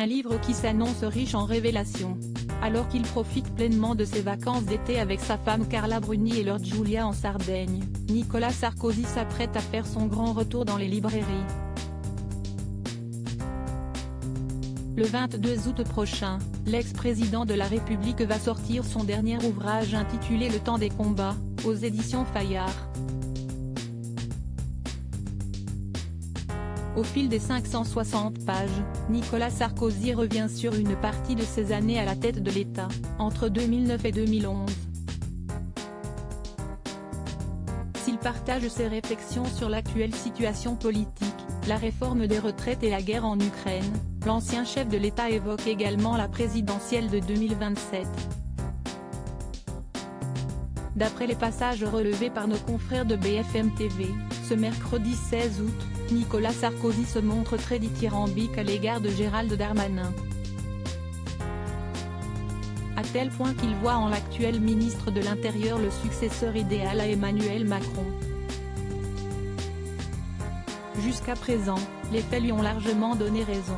Un livre qui s'annonce riche en révélations. Alors qu'il profite pleinement de ses vacances d'été avec sa femme Carla Bruni et leur Giulia en Sardaigne, Nicolas Sarkozy s'apprête à faire son grand retour dans les librairies. Le 22 août prochain, l'ex-président de la République va sortir son dernier ouvrage intitulé Le temps des combats, aux éditions Fayard. Au fil des 560 pages, Nicolas Sarkozy revient sur une partie de ses années à la tête de l'État, entre 2009 et 2011. S'il partage ses réflexions sur l'actuelle situation politique, la réforme des retraites et la guerre en Ukraine, l'ancien chef de l'État évoque également la présidentielle de 2027. D'après les passages relevés par nos confrères de BFM TV, ce mercredi 16 août, Nicolas Sarkozy se montre très dithyrambique à l'égard de Gérald Darmanin. À tel point qu'il voit en l'actuel ministre de l'Intérieur le successeur idéal à Emmanuel Macron. Jusqu'à présent, les faits lui ont largement donné raison.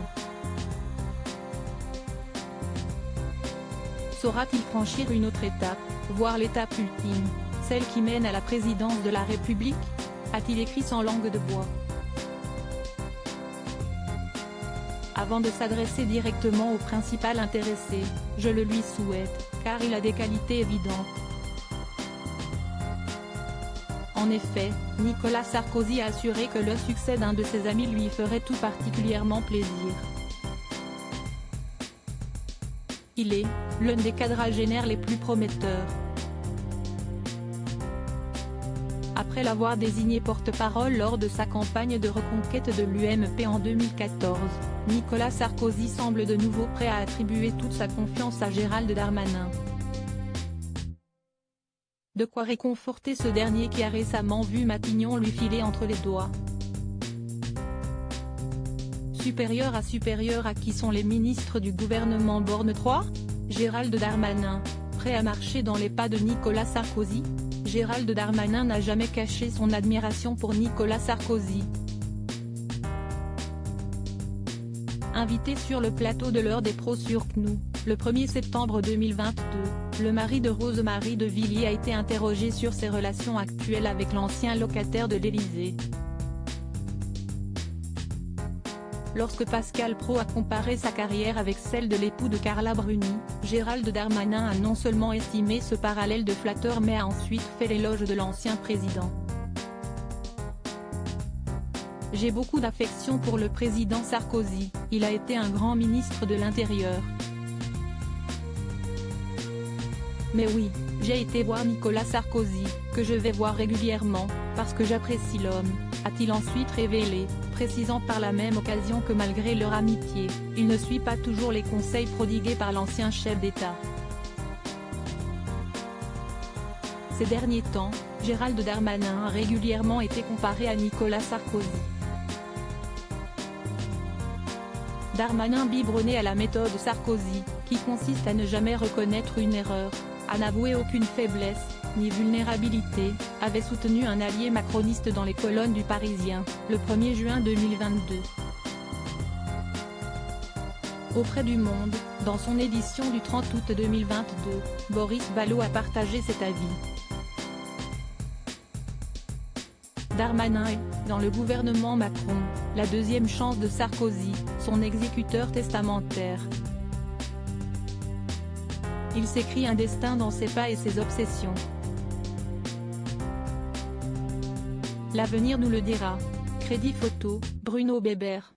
Saura-t-il franchir une autre étape, voire l'étape ultime, celle qui mène à la présidence de la République? A-t-il écrit sans langue de bois? Avant de s'adresser directement au principal intéressé, je le lui souhaite, car il a des qualités évidentes. En effet, Nicolas Sarkozy a assuré que le succès d'un de ses amis lui ferait tout particulièrement plaisir. Il est l'un des quadragénaires les plus prometteurs. Après l'avoir désigné porte-parole lors de sa campagne de reconquête de l'UMP en 2014, Nicolas Sarkozy semble de nouveau prêt à attribuer toute sa confiance à Gérald Darmanin. De quoi réconforter ce dernier qui a récemment vu Matignon lui filer entre les doigts. Supérieur à qui sont les ministres du gouvernement Borne 3 ? Gérald Darmanin, prêt à marcher dans les pas de Nicolas Sarkozy ? Gérald Darmanin n'a jamais caché son admiration pour Nicolas Sarkozy. Invité sur le plateau de l'heure des pros sur CNOU, le 1er septembre 2022, le mari de Rosemarie de Villiers a été interrogé sur ses relations actuelles avec l'ancien locataire de l'Élysée. Lorsque Pascal Praud a comparé sa carrière avec celle de l'époux de Carla Bruni, Gérald Darmanin a non seulement estimé ce parallèle de flatteur mais a ensuite fait l'éloge de l'ancien président. J'ai beaucoup d'affection pour le président Sarkozy, il a été un grand ministre de l'Intérieur. Mais oui, j'ai été voir Nicolas Sarkozy, que je vais voir régulièrement, parce que j'apprécie l'homme, a-t-il ensuite révélé, précisant par la même occasion que malgré leur amitié, il ne suit pas toujours les conseils prodigués par l'ancien chef d'État. Ces derniers temps, Gérald Darmanin a régulièrement été comparé à Nicolas Sarkozy. Darmanin biberonné à la méthode Sarkozy, qui consiste à ne jamais reconnaître une erreur, à n'avouer aucune faiblesse, ni vulnérabilité, avait soutenu un allié macroniste dans les colonnes du Parisien, le 1er juin 2022. Auprès du Monde, dans son édition du 30 août 2022, Boris Ballot a partagé cet avis. Darmanin est, dans le gouvernement Macron, la deuxième chance de Sarkozy, son exécuteur testamentaire. Il s'écrit un destin dans ses pas et ses obsessions. L'avenir nous le dira. Crédit photo, Bruno Bébert.